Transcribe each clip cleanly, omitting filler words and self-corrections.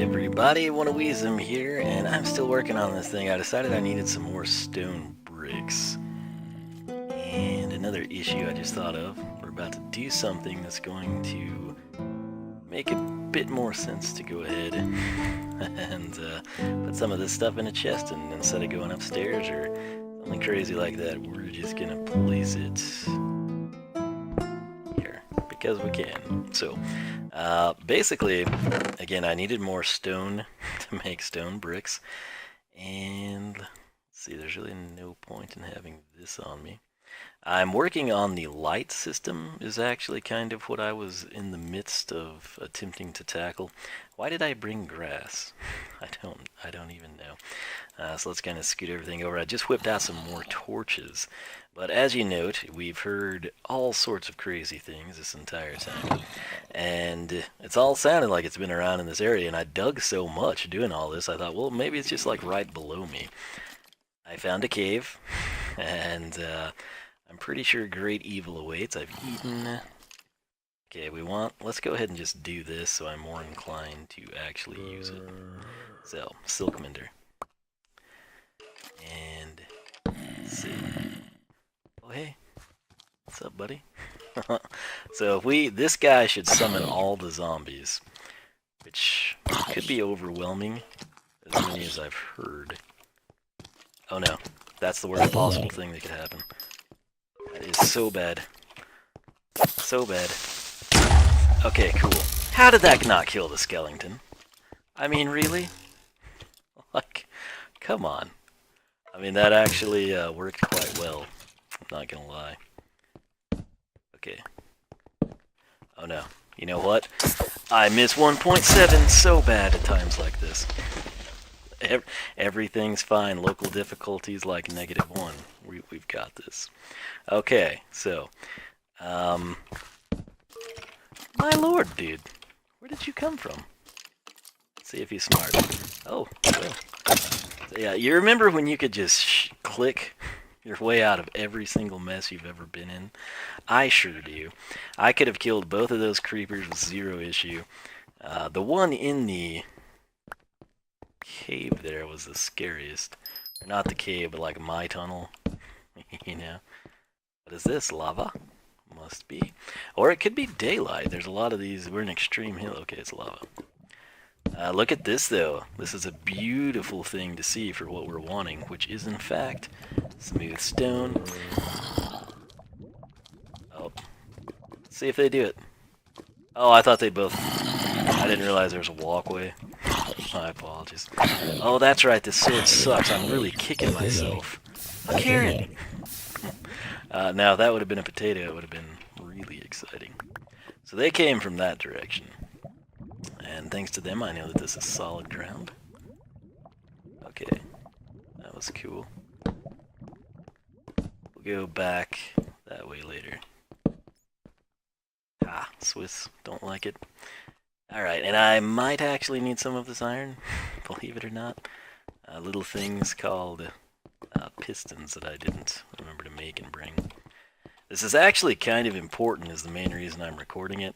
everybody, Wiisdom here, and I'm still working on this thing. I decided I needed some more stone bricks. And another issue I just thought of, we're about to do something that's going to make a bit more sense to go ahead and put some of this stuff in a chest, and instead of going upstairs or something crazy like that, we're just gonna place it here, because we can. So, basically, again, I needed more stone to make stone bricks, and let's see, there's really no point in having this on me. I'm working on the light system, is actually kind of what I was in the midst of attempting to tackle. Why did I bring grass? I don't even know. So let's kind of scoot everything over. I just whipped out some more torches. But as you note, we've heard all sorts of crazy things this entire time. And it's all sounded like it's been around in this area, and I dug so much doing all this, I thought, well, maybe it's just like right below me. I found a cave, and I'm pretty sure great evil awaits. I've eaten. Okay, let's go ahead and just do this so I'm more inclined to actually use it. So, silk mender. And, let's see. Oh, hey. What's up, buddy? So this guy should summon all the zombies, which could be overwhelming, as many as I've heard. Oh no, that's the worst possible thing that could happen. That is so bad. So bad. Okay, cool. How did that not kill the skeleton? I mean, really? Like, come on. I mean, that actually worked quite well. I'm not gonna lie. Okay. Oh no. You know what? I miss 1.7 so bad at times like this. Everything's fine. Local difficulties like -1. We've got this. Okay, so, my lord, dude, where did you come from? Let's see if he's smart. Oh, well. So yeah, you remember when you could just click your way out of every single mess you've ever been in? I sure do. I could have killed both of those creepers with zero issue. The one in the cave there was the scariest. Or not the cave, but like my tunnel. You know? What is this? Lava? Must be. Or it could be daylight. There's a lot of these. We're in extreme hill. Okay, it's lava. Look at this, though. This is a beautiful thing to see for what we're wanting, which is, in fact, smooth stone. Oh. Let's see if they do it. Oh, I thought they both... I didn't realize there was a walkway. My apologies. Oh, that's right. This sword sucks. I'm really kicking myself. A carrot! Now, if that would have been a potato, it would have been really exciting. So they came from that direction. And thanks to them, I know that this is solid ground. Okay. That was cool. We'll go back that way later. Ah, Swiss don't like it. Alright, and I might actually need some of this iron, believe it or not. Little things called pistons that I didn't remember to make and bring. This is actually kind of important, is the main reason I'm recording it.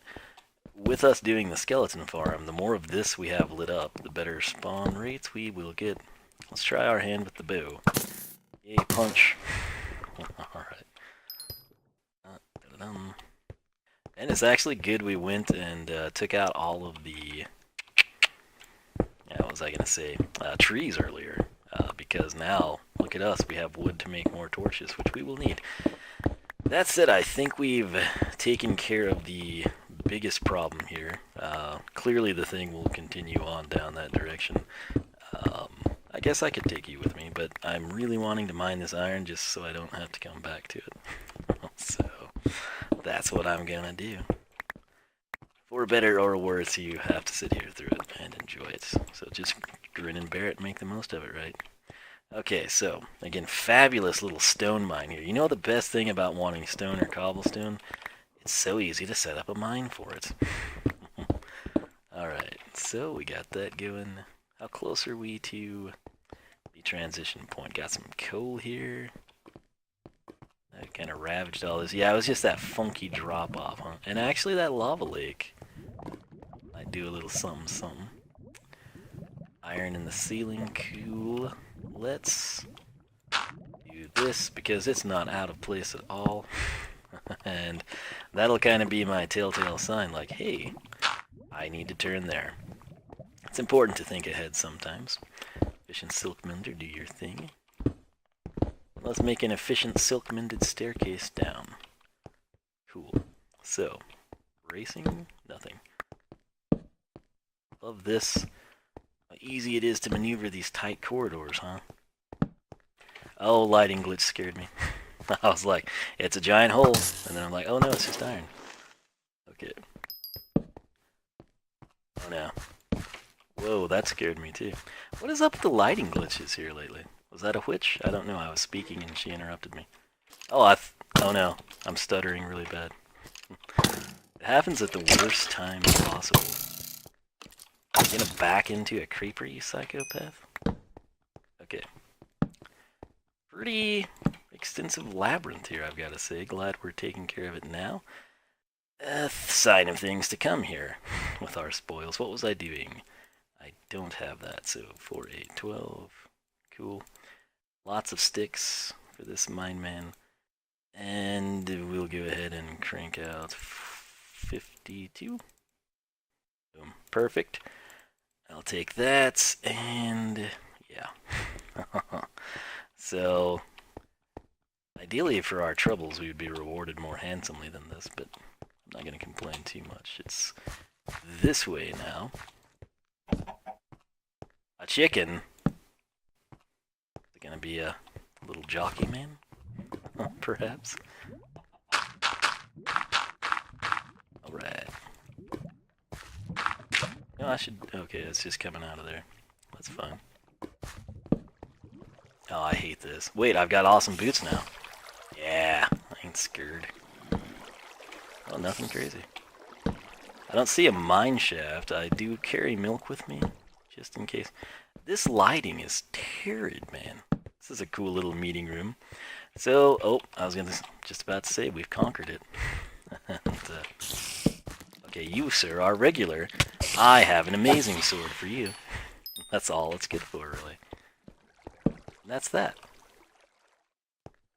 With us doing the skeleton farm, the more of this we have lit up, the better spawn rates we will get. Let's try our hand with the bow. Yay, punch. Alright. And it's actually good we went and took out all of the, what was I going to say, trees earlier. Because now, look at us, we have wood to make more torches, which we will need. That said, I think we've taken care of the biggest problem here. Clearly the thing will continue on down that direction. I guess I could take you with me, but I'm really wanting to mine this iron just so I don't have to come back to it. So, that's what I'm gonna do. For better or worse, you have to sit here through it and enjoy it. So just grin and bear it and make the most of it, right? Okay, so, again, fabulous little stone mine here. You know the best thing about wanting stone or cobblestone? It's so easy to set up a mine for it. Alright, so we got that going. How close are we to the transition point? Got some coal here. That kind of ravaged all this. Yeah, it was just that funky drop-off, huh? And actually that lava lake might do a little something, something. Iron in the ceiling, cool. Let's do this because it's not out of place at all. And that'll kind of be my telltale sign, like, hey, I need to turn there. It's important to think ahead sometimes. Efficient silk mender, do your thing. Let's make an efficient silk mended staircase down. Cool. So, racing, nothing. Love this. How easy it is to maneuver these tight corridors, huh? Oh, lighting glitch scared me. I was like, it's a giant hole. And then I'm like, oh no, it's just iron. Okay. Oh no. Whoa, that scared me too. What is up with the lighting glitches here lately? Was that a witch? I don't know. I was speaking and she interrupted me. Oh, oh no. I'm stuttering really bad. It happens at the worst time possible. You gonna back into a creeper, you psychopath? Okay. Pretty extensive labyrinth here, I've got to say. Glad we're taking care of it now. Sign of things to come here with our spoils. What was I doing? I don't have that, so 4, 8, 12. Cool. Lots of sticks for this mine man. And we'll go ahead and crank out 52. Boom. Perfect. I'll take that, and yeah. So, ideally for our troubles we would be rewarded more handsomely than this, but I'm not going to complain too much. It's this way now. A chicken? Is it going to be a little jockey man? Perhaps? Alright. No, I should... Okay, it's just coming out of there. That's fine. Oh, I hate this. Wait, I've got awesome boots now. Yeah, I ain't scared. Oh, nothing crazy. I don't see a mine shaft. I do carry milk with me, just in case. This lighting is torrid, man. This is a cool little meeting room. So, oh, I was just about to say, we've conquered it. And, okay, you, sir, are regular. I have an amazing sword for you. That's all it's good for, really. And that's that.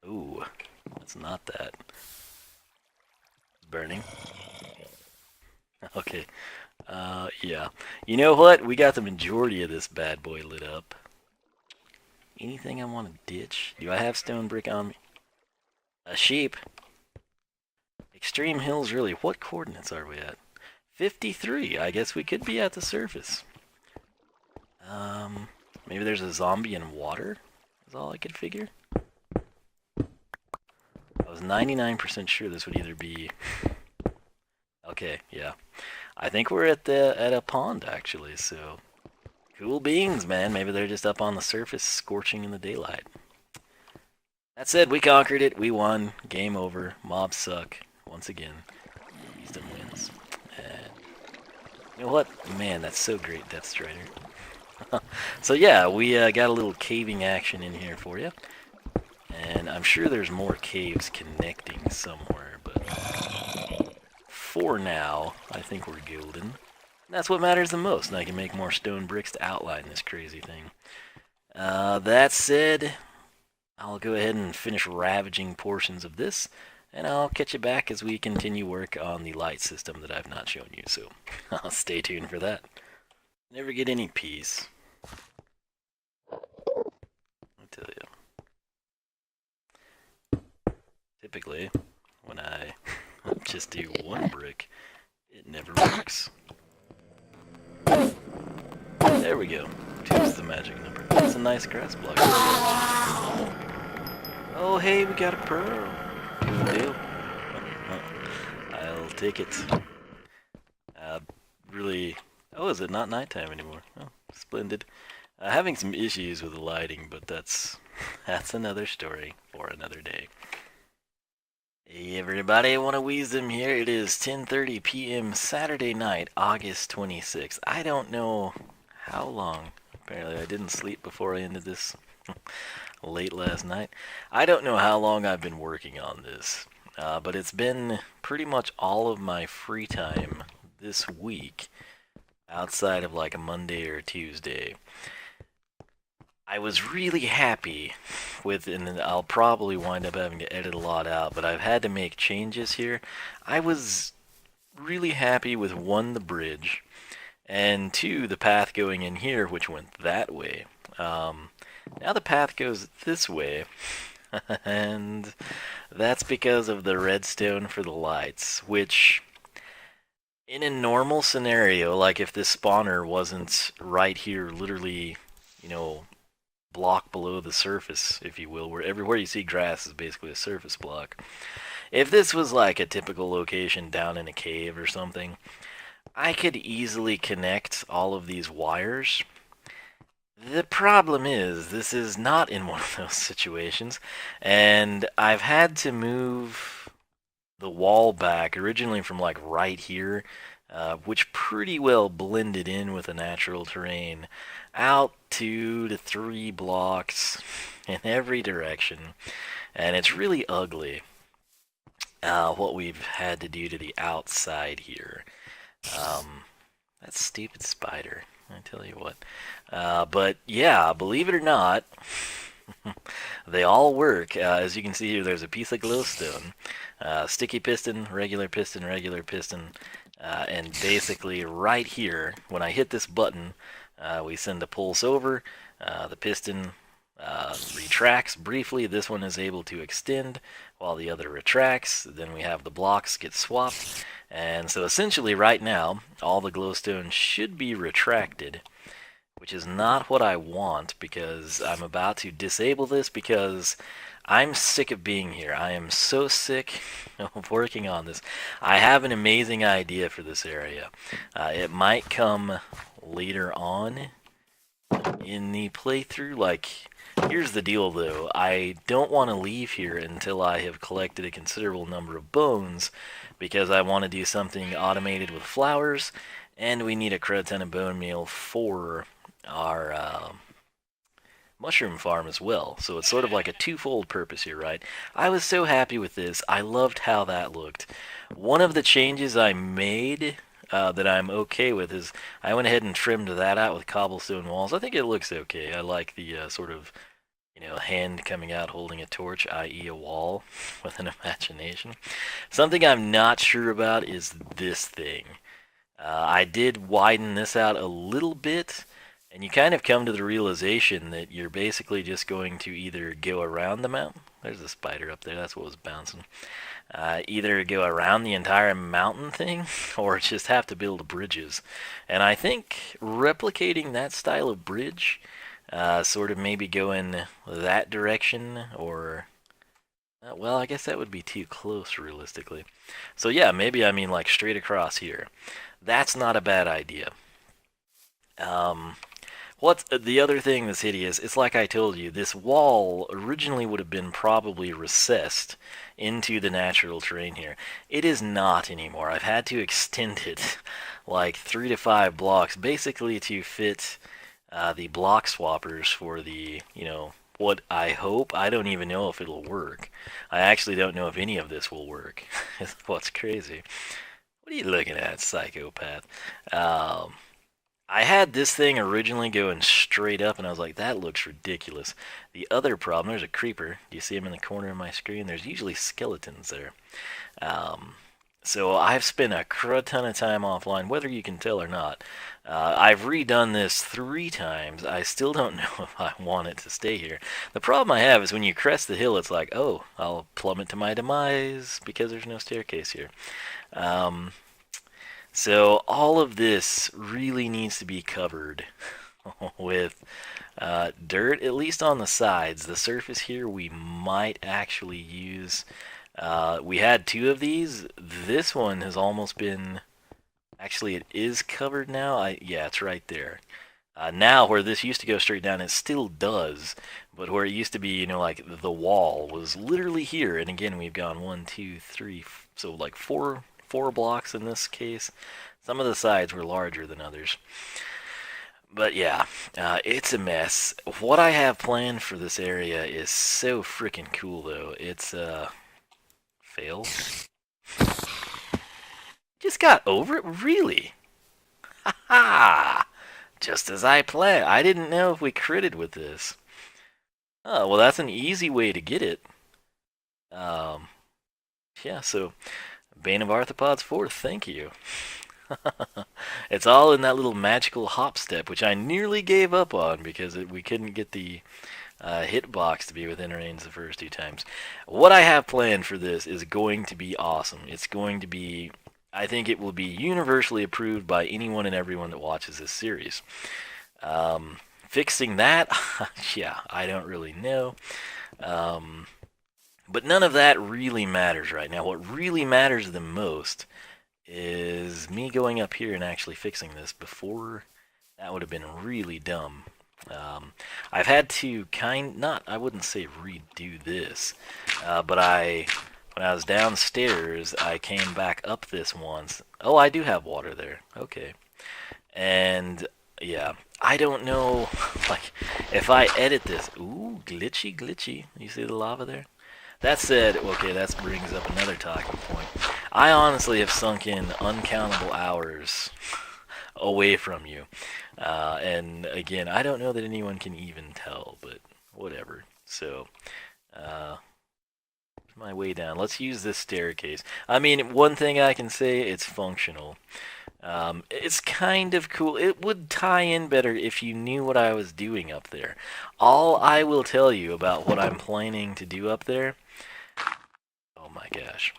Ooh, that's not that. Burning. Okay. Yeah. You know what? We got the majority of this bad boy lit up. Anything I want to ditch? Do I have stone brick on me? A sheep. Extreme hills, really. What coordinates are we at? 53. I guess we could be at the surface. Maybe there's a zombie in water? Is all I could figure. I was 99% sure this would either be... Okay, yeah. I think we're at a pond, actually, so... Cool beans, man. Maybe they're just up on the surface, scorching in the daylight. That said, we conquered it. We won. Game over. Mobs suck. Once again. Wiisdom wins. And you know what? Man, that's so great, Death Strider. So yeah, we got a little caving action in here for you. And I'm sure there's more caves connecting somewhere, but... For now, I think we're golden. And that's what matters the most, and I can make more stone bricks to outline this crazy thing. That said, I'll go ahead and finish ravaging portions of this, and I'll catch you back as we continue work on the light system that I've not shown you, so I'll stay tuned for that. Never get any peace. I'll tell you. Typically, when I just do one brick, it never works. There we go. 2 is the magic number. That's a nice grass block. Oh, hey, we got a pearl. Good deal. I'll take it. Really... Oh, is it not nighttime anymore? Oh, splendid. Having some issues with the lighting, but that's another story for another day. Hey everybody, I want a Wiisdom here. It is 10:30 p.m. Saturday night, August 26th. I don't know how long. Apparently I didn't sleep before I ended this late last night. I don't know how long I've been working on this, but it's been pretty much all of my free time this week outside of like a Monday or Tuesday, I was really happy with, and I'll probably wind up having to edit a lot out, but I've had to make changes here. I was really happy with one, the bridge, and two, the path going in here, which went that way. Now the path goes this way, and that's because of the redstone for the lights, which in a normal scenario, like if this spawner wasn't right here, literally, you know, block below the surface, if you will, where everywhere you see grass is basically a surface block. If this was like a typical location down in a cave or something, I could easily connect all of these wires. The problem is, this is not in one of those situations, and I've had to move the wall back, originally from like right here, which pretty well blended in with the natural terrain, out 2 to 3 blocks in every direction, and it's really ugly what we've had to do to the outside here. That stupid spider, I tell you what. But yeah, believe it or not, they all work. As you can see here, there's a piece of glowstone, sticky piston, regular piston, and basically right here, when I hit this button, we send a pulse over, the piston retracts briefly. This one is able to extend while the other retracts. Then we have the blocks get swapped. And so essentially right now, all the glowstone should be retracted, which is not what I want, because I'm about to disable this because I'm sick of being here. I am so sick of working on this. I have an amazing idea for this area. It might come later on in the playthrough. Like, here's the deal though. I don't want to leave here until I have collected a considerable number of bones, because I want to do something automated with flowers, and we need a crud ton of bone meal for our mushroom farm as well. So it's sort of like a twofold purpose here, right? I was so happy with this. I loved how that looked. One of the changes I made that I'm okay with is I went ahead and trimmed that out with cobblestone walls. I think it looks okay. I like the sort of, hand coming out holding a torch, i.e. a wall with an imagination. Something I'm not sure about is this thing. I did widen this out a little bit, and you kind of come to the realization that you're basically just going to either go around the mountain. There's a spider up there, that's what was bouncing. Either go around the entire mountain thing, or just have to build bridges. And I think replicating that style of bridge, sort of maybe go in that direction, or well, I guess that would be too close realistically. So yeah, maybe I mean like straight across here. That's not a bad idea. What's the other thing that's hideous? It's like I told you, this wall originally would have been probably recessed into the natural terrain here. It is not anymore. I've had to extend it like 3 to 5 blocks, basically to fit the block swappers for the, what I hope. I don't even know if it'll work. I actually don't know if any of this will work. What's crazy. What are you looking at, psychopath? I had this thing originally going straight up, and I was like, that looks ridiculous. The other problem, there's a creeper. Do you see him in the corner of my screen? There's usually skeletons there. So I've spent a crud ton of time offline, whether you can tell or not. I've redone this 3 times. I still don't know if I want it to stay here. The problem I have is when you crest the hill, it's like, oh, I'll plummet to my demise because there's no staircase here. So all of this really needs to be covered with dirt, at least on the sides. The surface here we might actually use. We had 2 of these. This one has almost been... Actually, it is covered now. Yeah, it's right there. Now, where this used to go straight down, it still does. But where it used to be, like the wall was literally here. And again, we've gone 1, 2, 3, so like 4 blocks in this case. Some of the sides were larger than others. But yeah, it's a mess. What I have planned for this area is so freaking cool, though. It's, fail. Just got over it? Really? Ha! Just as I planned. I didn't know if we critted with this. Oh, well, that's an easy way to get it. Um, yeah, so Bane of Arthropods 4, thank you. It's all in that little magical hop step, which I nearly gave up on because we couldn't get the hitbox to be within range the first 2 times. What I have planned for this is going to be awesome. It's going to be, I think it will be universally approved by anyone and everyone that watches this series. Fixing that, yeah, I don't really know. But none of that really matters right now. What really matters the most is me going up here and actually fixing this before. That would have been really dumb. I've had to I wouldn't say redo this, but when I was downstairs, I came back up this once. Oh, I do have water there. Okay. And, yeah, I don't know, like, if I edit this, ooh, glitchy. You see the lava there? That said, okay, that brings up another talking point. I honestly have sunk in uncountable hours away from you. And again, I don't know that anyone can even tell, but whatever. So, my way down. Let's use this staircase. I mean, one thing I can say, it's functional. It's kind of cool. It would tie in better if you knew what I was doing up there. All I will tell you about what I'm planning to do up there, oh my gosh,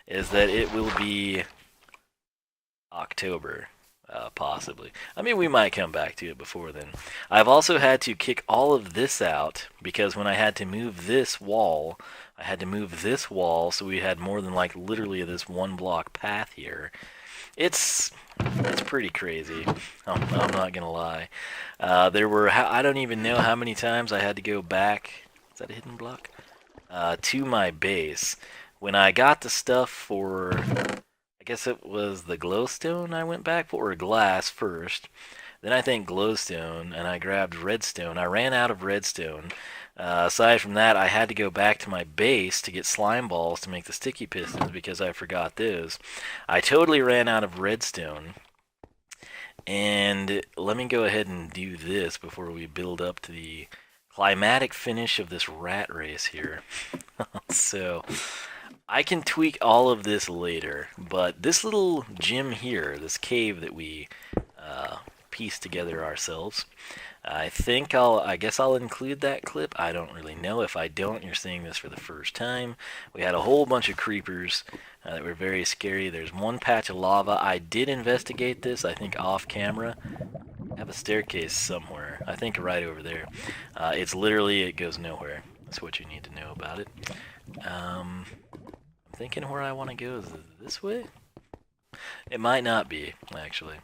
is that it will be October, possibly. I mean, we might come back to it before then. I've also had to kick all of this out because when I had to move this wall, I had to move this wall, so we had more than like literally this 1 block path here. It's pretty crazy. I'm not gonna lie. There were I don't even know how many times I had to go back. Is that a hidden block? To my base when I got the stuff for. I guess it was the glowstone I went back for, or glass first. Then I think glowstone, and I grabbed redstone. I ran out of redstone. Aside from that, I had to go back to my base to get slime balls to make the sticky pistons because I forgot those. I totally ran out of redstone. And let me go ahead and do this before we build up to the climatic finish of this rat race here. So, I can tweak all of this later, but this little gym here, this cave that we pieced together ourselves, I guess I'll include that clip. I don't really know. If I don't, you're seeing this for the first time. We had a whole bunch of creepers that were very scary. There's one patch of lava. I did investigate this, I think off camera. I have a staircase somewhere. I think right over there. It's literally, it goes nowhere. That's what you need to know about it. I'm thinking where I want to go is this way? It might not be, actually.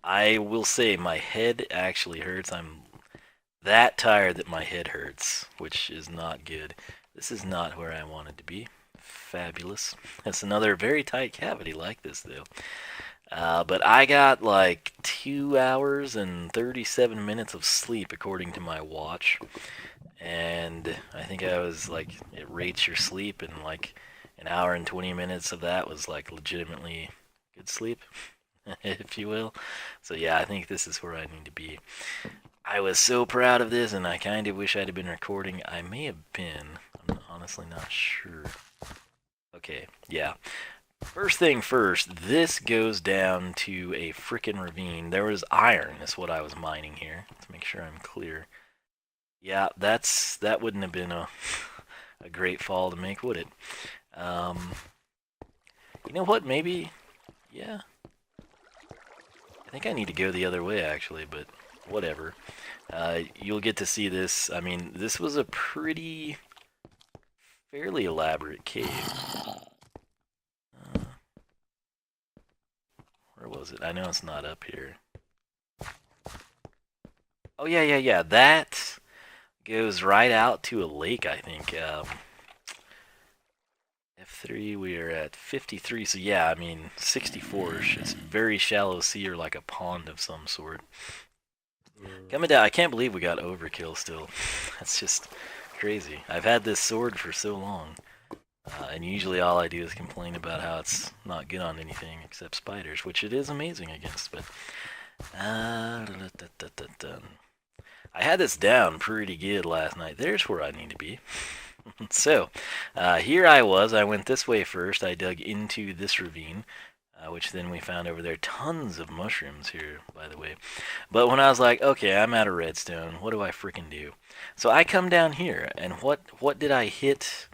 I will say my head actually hurts. I'm that tired that my head hurts, which is not good. This is not where I wanted to be. Fabulous. That's another very tight cavity like this, though. But I got like 2 hours and 37 minutes of sleep according to my watch. And I think I was like, it rates your sleep, and like an hour and 20 minutes of that was like legitimately good sleep, if you will. So yeah, I think this is where I need to be. I was so proud of this, and I kind of wish I'd have been recording. I may have been. I'm honestly not sure. Okay, yeah. First thing first, this goes down to a frickin' ravine. There was iron, is what I was mining here, to make sure I'm clear. Yeah, that wouldn't have been a great fall to make, would it? You know what, maybe, yeah. I think I need to go the other way, actually, but whatever. You'll get to see this. I mean, this was a fairly elaborate cave. Where was it? I know it's not up here. Oh, yeah. That goes right out to a lake, I think. F3, we are at 53, so yeah, I mean, 64-ish. It's very shallow sea, or like a pond of some sort. Coming down, I can't believe we got overkill still. That's just crazy. I've had this sword for so long. And usually all I do is complain about how it's not good on anything except spiders, which it is amazing against, but... I had this down pretty good last night. There's where I need to be. So, here I was. I went this way first. I dug into this ravine, which then we found over there. Tons of mushrooms here, by the way. But when I was like, okay, I'm out of redstone. What do I freaking do? So I come down here, and what did I hit?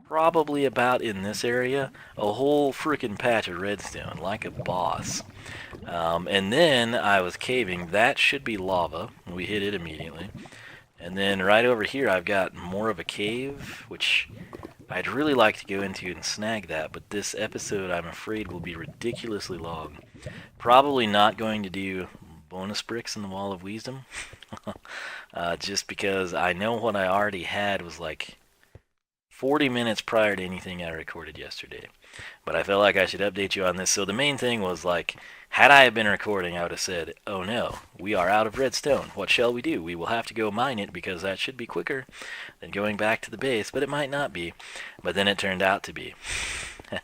Probably about in this area, a whole freaking patch of redstone, like a boss. And then I was caving. That should be lava. We hit it immediately. And then right over here I've got more of a cave, which I'd really like to go into and snag that, but this episode I'm afraid will be ridiculously long. Probably not going to do bonus bricks in the Wall of Wiisdom, just because I know what I already had was like 40 minutes prior to anything I recorded yesterday. But I felt like I should update you on this. So the main thing was like, had I been recording, I would have said, oh no, we are out of redstone. What shall we do? We will have to go mine it because that should be quicker than going back to the base, but it might not be. But then it turned out to be.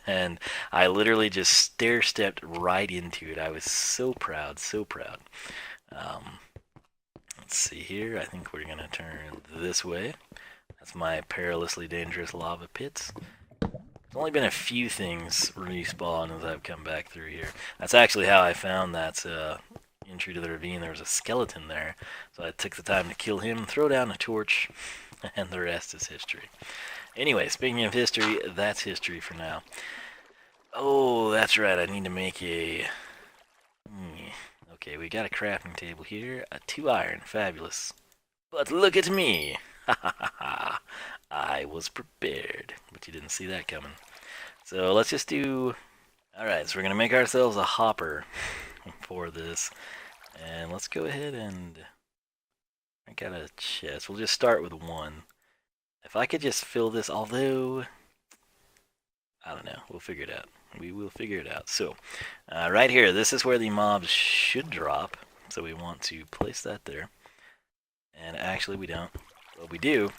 And I literally just stair-stepped right into it. I was so proud, so proud. Let's see here. I think we're going to turn this way. That's my perilously dangerous lava pits. There's only been a few things respawn as I've come back through here. That's actually how I found that entry to the ravine. There was a skeleton there, so I took the time to kill him, throw down a torch, and the rest is history. Anyway, speaking of history, that's history for now. Oh, that's right, I need to make a... Okay, we got a crafting table here, a 2 iron, fabulous. But look at me! Ha ha ha ha! I was prepared, but you didn't see that coming. So let's just do... Alright, so we're going to make ourselves a hopper for this. And let's go ahead and... I got a chest. We'll just start with 1. If I could just fill this, although... I don't know. We'll figure it out. We will figure it out. So, right here, this is where the mobs should drop. So we want to place that there. And actually we don't. Well, we do.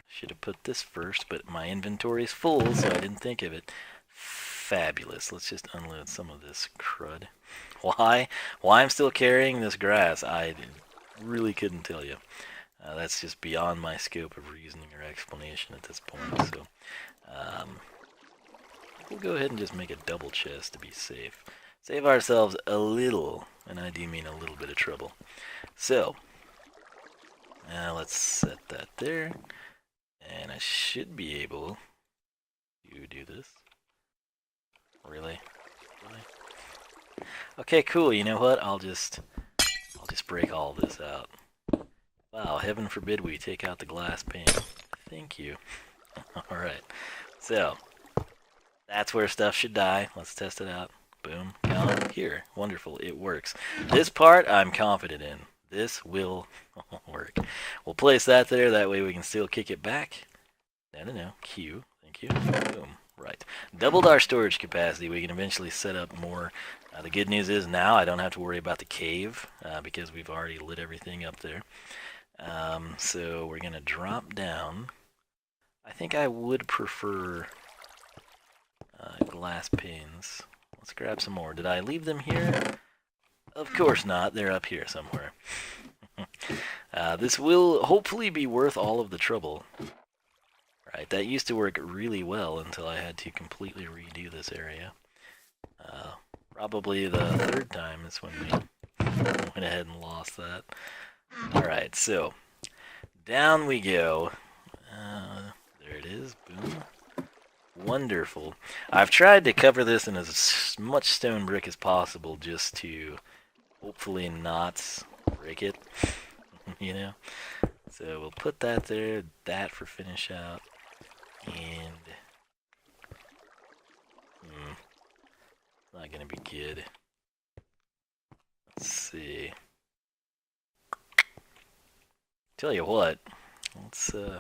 Should have put this first, but my inventory is full, so I didn't think of it. Fabulous. Let's just unload some of this crud. Why I'm still carrying this grass, I really couldn't tell you. That's just beyond my scope of reasoning or explanation at this point. So, we'll go ahead and just make a double chest to be safe. Save ourselves a little, and I do mean a little bit of trouble. So, let's set that there. And I should be able to do this. Really? Really? Okay, cool. You know what? I'll just break all this out. Wow, heaven forbid we take out the glass pane. Thank you. Alright. So, that's where stuff should die. Let's test it out. Boom. Gone. Here. Wonderful. It works. This part I'm confident in. This will work. We'll place that there. That way we can still kick it back. No. Q. Thank you. Boom. Right. Doubled our storage capacity. We can eventually set up more. The good news is now I don't have to worry about the cave because we've already lit everything up there. So we're going to drop down. I think I would prefer glass panes. Let's grab some more. Did I leave them here? Of course not. They're up here somewhere. This will hopefully be worth all of the trouble. Right, that used to work really well until I had to completely redo this area. Probably the 3rd time is when we went ahead and lost that. Alright, so down we go. There it is. Boom. Wonderful. I've tried to cover this in as much stone brick as possible just to hopefully not break it, you know? So we'll put that there, that for finish out, and not gonna be good. Let's see. Tell you what, let's go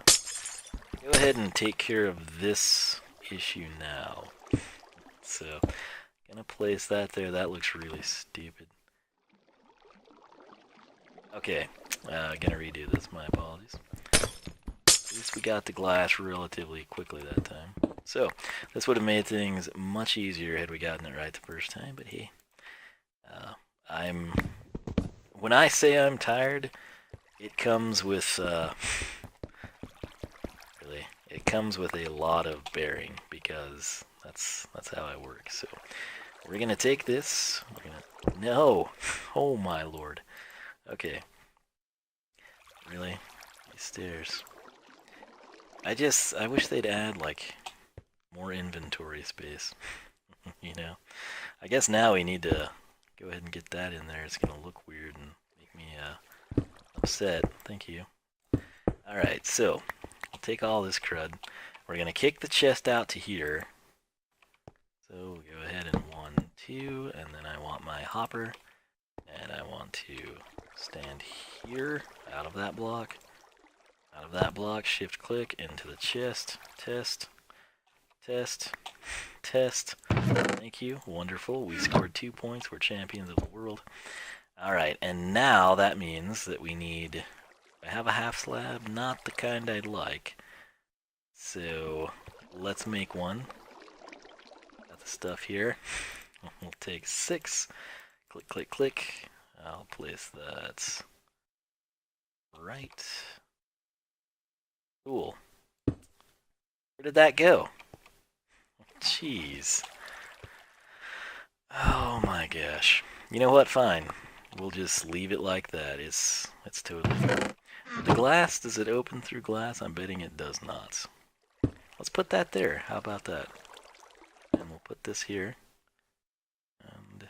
ahead and take care of this issue now. So, gonna place that there. That looks really stupid. Okay, gonna redo this. My apologies. At least we got the glass relatively quickly that time. So this would have made things much easier had we gotten it right the first time, but hey, when I say I'm tired, it comes with, really, it comes with a lot of bearing, because that's how I work. So we're gonna take this, no, oh my lord, okay, really, these stairs, I wish they'd add, like, more inventory space, you know, I guess now we need to go ahead and get that in there. It's gonna look weird and make me upset. Thank you. Alright, so I'll take all this crud. We're gonna kick the chest out to here. So we'll go ahead and 1, 2, and then I want my hopper, and I want to stand here out of that block, shift click into the chest, test, thank you, wonderful, we scored 2 points, we're champions of the world. Alright, and now that means that we need, I have a half slab, not the kind I'd like, so let's make one. Got the stuff here, we'll take 6, click, click, click, I'll place that right, cool. Where did that go? Jeez. Oh my gosh. You know what? Fine. We'll just leave it like that. It's totally good. The glass, does it open through glass? I'm betting it does not. Let's put that there. How about that? And we'll put this here. And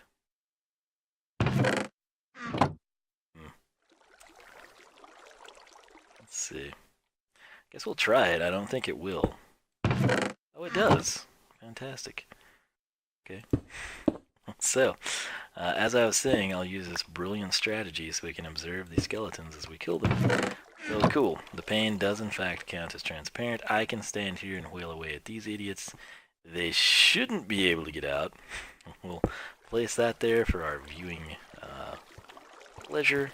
let's see. Guess we'll try it. I don't think it will. Oh, it does. Fantastic. Okay. So, as I was saying, I'll use this brilliant strategy so we can observe these skeletons as we kill them. So cool. The pane does in fact count as transparent. I can stand here and whale away at these idiots. They shouldn't be able to get out. We'll place that there for our viewing pleasure.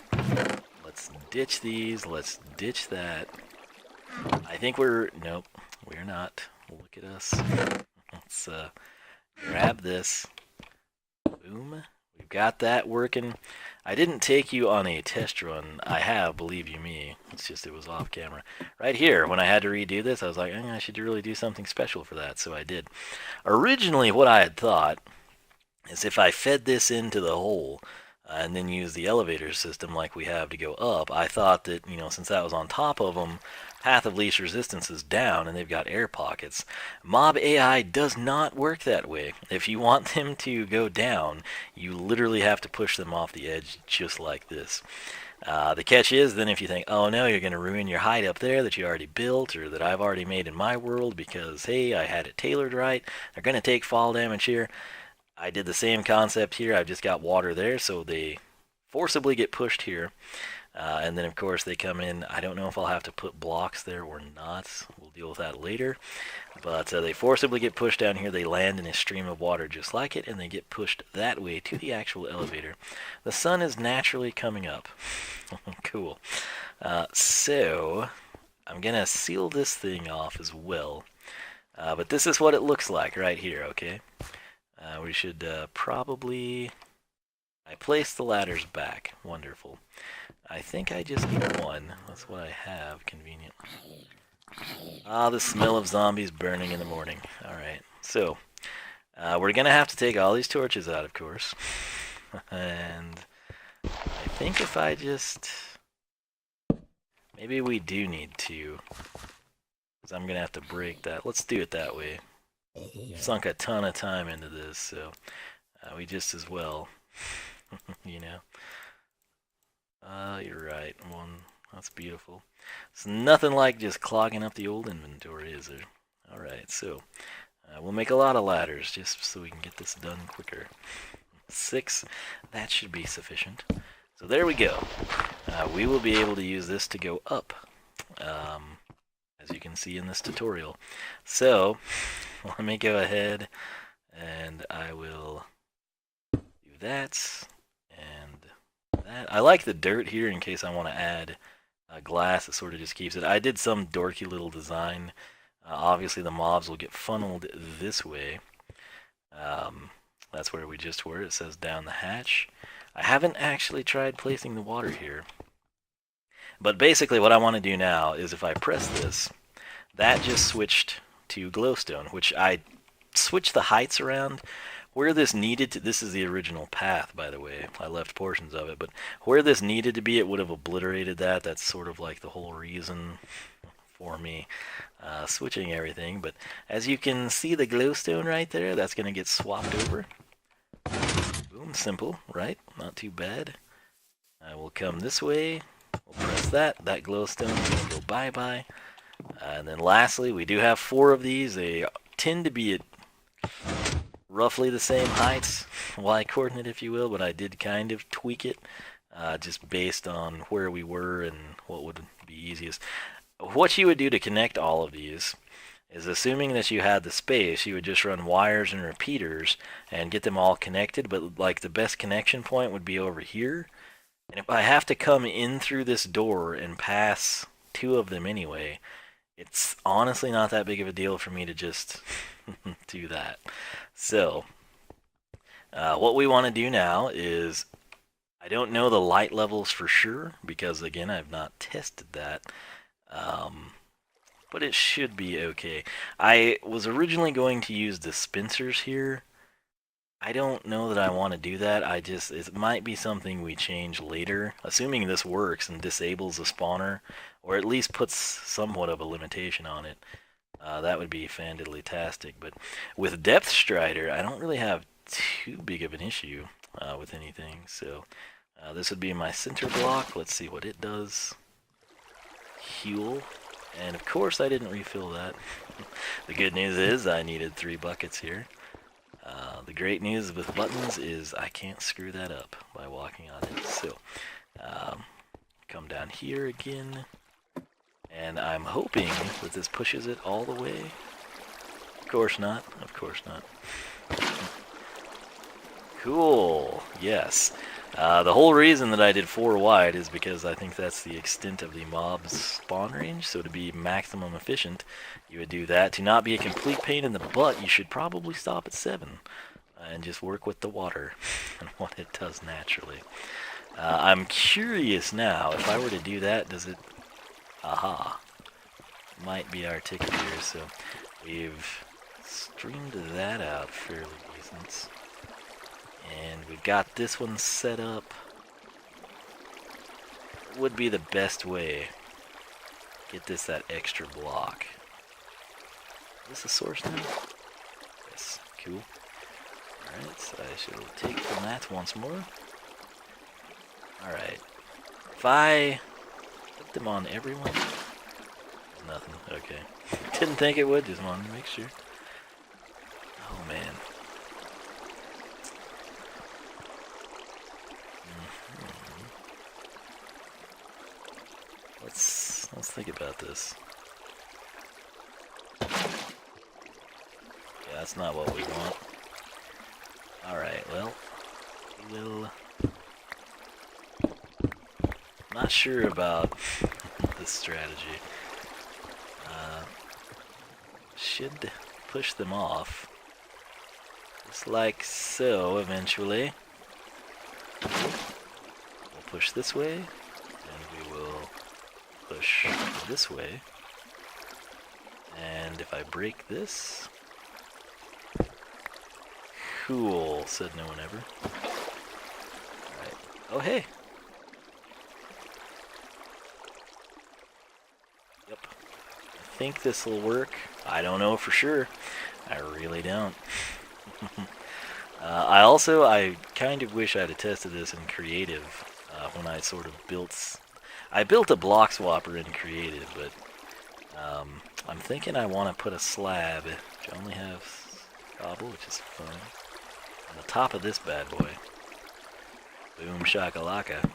Let's ditch these. Let's ditch that. I think we're... Nope, we're not. Look at us. Let's grab this. Boom. We've got that working. I didn't take you on a test run. I have, believe you me. It's just it was off camera. Right here, when I had to redo this, I was like, I should really do something special for that, so I did. Originally, what I had thought is if I fed this into the hole and then used the elevator system like we have to go up, I thought that, you know, since that was on top of them, path of least resistance is down and they've got air pockets. Mob AI does not work that way. If you want them to go down, you literally have to push them off the edge just like this. The catch is then if you think, oh no, you're going to ruin your hide up there that you already built or that I've already made in my world because, hey, I had it tailored right, they're going to take fall damage here. I did the same concept here. I've just got water there, so they forcibly get pushed here. And then, of course, they come in. I don't know if I'll have to put blocks there or not. We'll deal with that later. But they forcibly get pushed down here. They land in a stream of water just like it, and they get pushed that way to the actual elevator. The sun is naturally coming up. Cool. So, I'm going to seal this thing off as well. But this is what it looks like right here, okay? We should probably... I placed the ladders back. Wonderful. I think I just need one. That's what I have, conveniently. Ah, the smell of zombies burning in the morning. Alright, so... we're gonna have to take all these torches out, of course. And... I think if I just... Maybe we do need to. Because I'm gonna have to break that. Let's do it that way. Sunk a ton of time into this, so... we just as well... you know. You're right. That's beautiful. It's nothing like just clogging up the old inventory, is there? Alright, so we'll make a lot of ladders just so we can get this done quicker. 6, that should be sufficient. So there we go. We will be able to use this to go up, as you can see in this tutorial. So, let me go ahead and I will do that. And that. I like the dirt here in case I want to add glass. It sort of just keeps it. I did some dorky little design Obviously the mobs will get funneled this way. That's where we just were. It says down the hatch. I haven't actually tried placing the water here. But basically what I want to do now is if I press this, that just switched to glowstone, which I switched the heights around. Where this needed to, this is the original path, by the way. I left portions of it, but where this needed to be, it would have obliterated that. That's sort of like the whole reason for me switching everything. But as you can see the glowstone right there, that's going to get swapped over. Boom, simple, right? Not too bad. I will come this way. We'll press that. That glowstone will go bye-bye. And then lastly, we do have 4 of these. They tend to be at roughly the same heights, y-coordinate if you will, but I did kind of tweak it just based on where we were and what would be easiest. What you would do to connect all of these is, assuming that you had the space, you would just run wires and repeaters and get them all connected, but like the best connection point would be over here. And if I have to come in through this door and pass 2 of them anyway, it's honestly not that big of a deal for me to just do that. So, what we want to do now is, I don't know the light levels for sure, because again, I've not tested that, but it should be okay. I was originally going to use dispensers here. I don't know that I want to do that. It might be something we change later, assuming this works and disables the spawner, or at least puts somewhat of a limitation on it. That would be fandiddly-tastic. But with Depth Strider, I don't really have too big of an issue with anything. So this would be my center block. Let's see what it does. Heal. And of course I didn't refill that. The good news is I needed 3 buckets here. The great news with buttons is I can't screw that up by walking on it. So come down here again. And I'm hoping that this pushes it all the way. Of course not. Of course not. Cool. Yes. The whole reason that I did 4 wide is because I think that's the extent of the mob's spawn range. So to be maximum efficient, you would do that. To not be a complete pain in the butt, you should probably stop at 7 and just work with the water and what it does naturally. I'm curious now, if I were to do that, does it... Aha. Might be our ticket here, so we've streamed that out fairly decent. And we've got this one set up. Would be the best way. Get this that extra block. Is this a source now? Yes, cool. Alright, so I shall take the mat once more. Alright. If I put them on everyone? Nothing, okay. Didn't think it would, just wanted to make sure. Oh man. Let's think about this. Yeah, that's not what we want. Alright, well, we will... Not sure about this strategy. Should push them off. Just like so, eventually. We'll push this way, and we will push this way. And if I break this... Cool, said no one ever. Alright. Oh, hey! Yep. I think this will work. I don't know for sure. I really don't. I kind of wish I'd have tested this in creative when I sort of built... I built a block swapper in creative, but I'm thinking I want to put a slab, which only have cobble, which is fun, on the top of this bad boy. Boom shakalaka.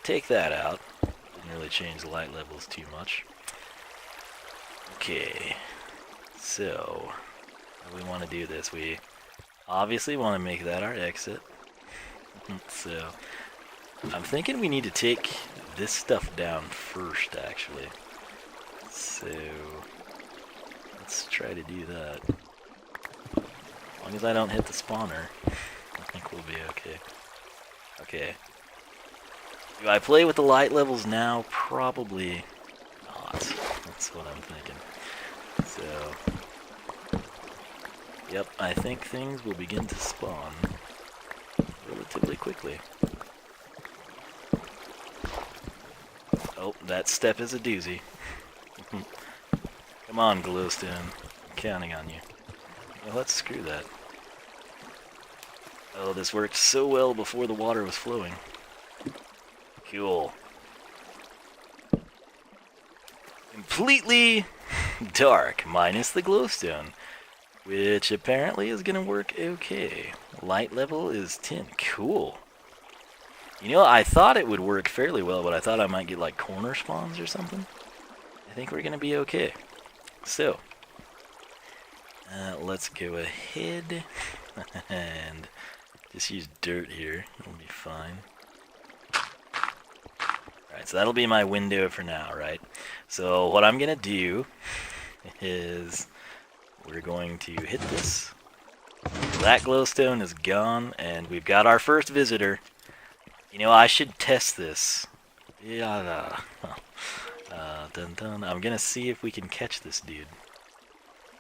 Take that out. Didn't really change the light levels too much. Okay, so how do we want to do this? We obviously want to make that our exit. So I'm thinking we need to take this stuff down first, actually. So let's try to do that. As long as I don't hit the spawner, I think we'll be okay. Okay. Do I play with the light levels now? Probably not. That's what I'm thinking. So, yep, I think things will begin to spawn relatively quickly. Oh, that step is a doozy. Come on, glowstone. I'm counting on you. Well, let's screw that. Oh, this worked so well before the water was flowing. Cool. Completely dark, minus the glowstone, which apparently is gonna work okay. Light level is 10. Cool. You know, I thought it would work fairly well, but I thought I might get like corner spawns or something. I think we're gonna be okay. So, let's go ahead and just use dirt here. It'll be fine. Alright, so that'll be my window for now, right? So what I'm gonna do is we're going to hit this. That glowstone is gone, and we've got our first visitor. You know, I should test this. Yeah. Dun dun. I'm gonna see if we can catch this dude.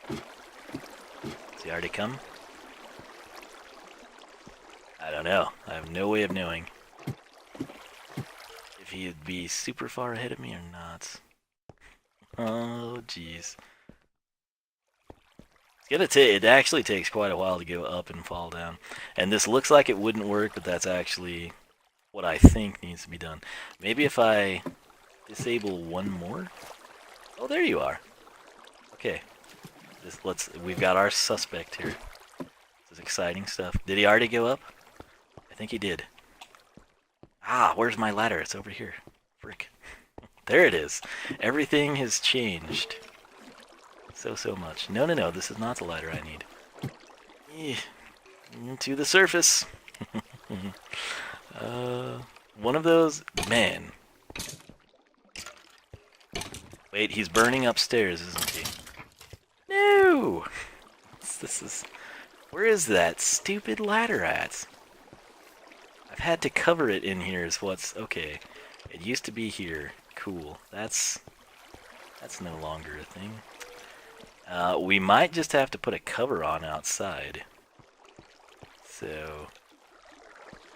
Has he already come? I don't know. I have no way of knowing if he'd be super far ahead of me or not. Oh, jeez. It actually takes quite a while to go up and fall down. And this looks like it wouldn't work, but that's actually what I think needs to be done. Maybe if I disable one more? Oh, there you are. Okay. We've got our suspect here. This is exciting stuff. Did he already go up? I think he did. Ah, where's my ladder? It's over here. Frick. There it is. Everything has changed. So much. No, this is not the ladder I need. To the surface. One of those... Man. Wait, he's burning upstairs, isn't he? No! This is... Where is that stupid ladder at? I've had to cover it in here is what's... Okay. It used to be here. Cool. That's no longer a thing. We might just have to put a cover on outside. So...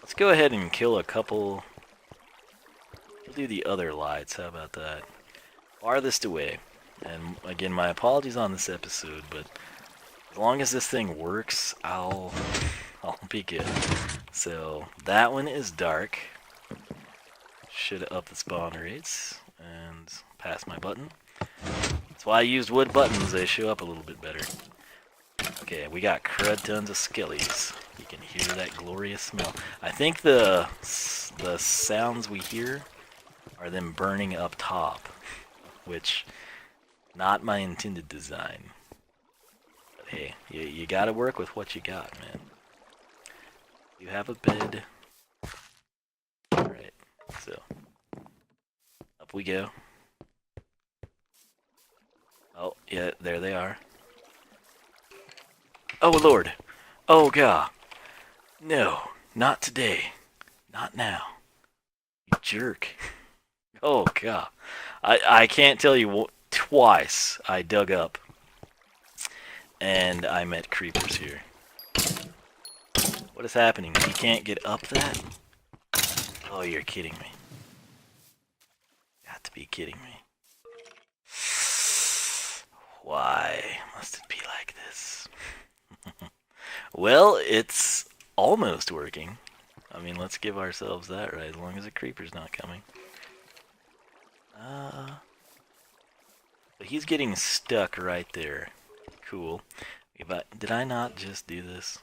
Let's go ahead and kill a couple... We'll do the other lights, how about that? Farthest away. And again, my apologies on this episode, but as long as this thing works, I'll be good. So, that one is dark. Should up the spawn rates and pass my button. That's why I used wood buttons, they show up a little bit better. Okay, we got crud tons of skellies. You can hear that glorious smell. I think the sounds we hear are them burning up top, which, not my intended design. But hey, you gotta work with what you got, man. You have a bed. Alright, so, up we go. Oh, yeah, there they are. Oh, Lord. Oh, God. No, not today. Not now. You jerk. Oh, God. I can't tell you twice I dug up and I met creepers here. What is happening? You can't get up that? Oh, you're kidding me. Got to be kidding me. Why must it be like this? Well, it's almost working. I mean, let's give ourselves that right, as long as the creeper's not coming. But he's getting stuck right there. Cool. Did I not just do this?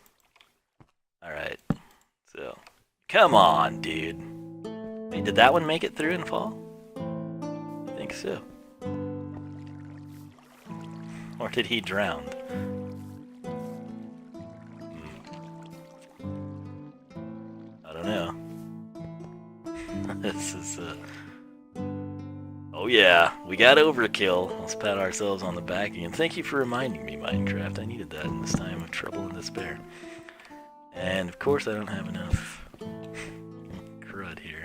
Alright. So, come on, dude. Wait, did that one make it through and fall? I think so. Or did he drown? I don't know. This is Oh yeah, we got Overkill. Let's pat ourselves on the back again. Thank you for reminding me, Minecraft. I needed that in this time of trouble and despair. And of course I don't have enough crud here.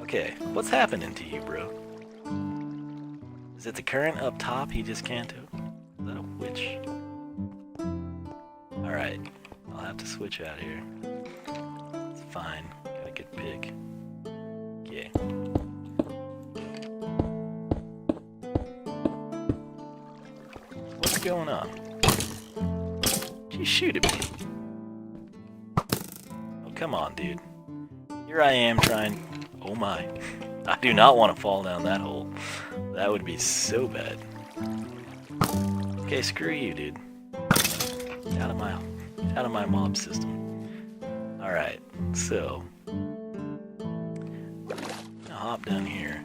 Okay, what's happening to you, bro? Is it the current up top he just can't do? Is that a witch? Alright, I'll have to switch out here. It's fine. Got a good pick. Okay. What's going on? She's shooting me. Oh, come on, dude. Here I am trying... Oh my. I do not want to fall down that hole. That would be so bad. Okay, screw you, dude. Out of my mob system. Alright, so... I'm gonna hop down here.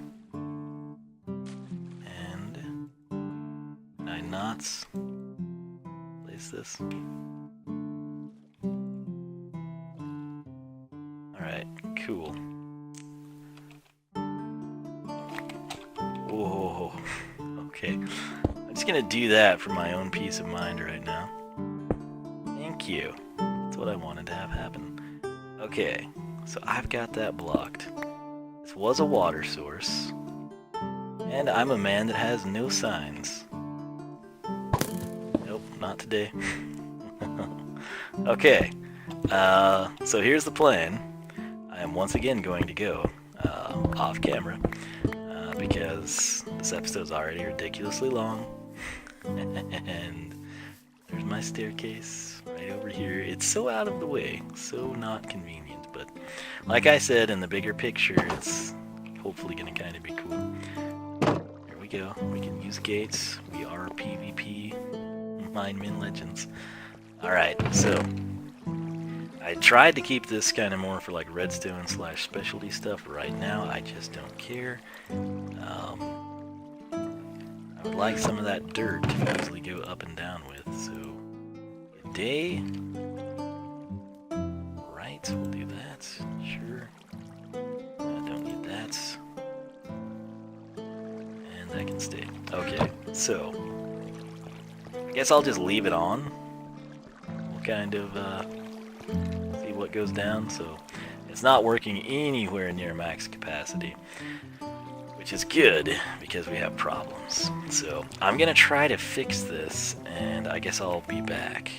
And... Can I not place this? Alright, cool. Whoa, okay. I'm just gonna do that for my own peace of mind right now. Thank you. That's what I wanted to have happen. Okay, so I've got that blocked. This was a water source. And I'm a man that has no signs. Nope, not today. Okay, so here's the plan. I am once again going to go off camera. Because this episode's already ridiculously long. And there's my staircase right over here. It's so out of the way, so not convenient, but like I said, in the bigger picture, it's hopefully gonna kind of be cool. Here we go. We can use gates. We are PvP Mine Min Legends. Alright, so I tried to keep this kind of more for like redstone / specialty stuff. Right now, I just don't care. I would like some of that dirt to easily go up and down with, so a day. Right, we'll do that. Sure. I don't need that. And that can stay. Okay, so I guess I'll just leave it on. We'll kind of see what goes down. So it's not working anywhere near max capacity, which is good because we have problems. So I'm gonna try to fix this, and I guess I'll be back.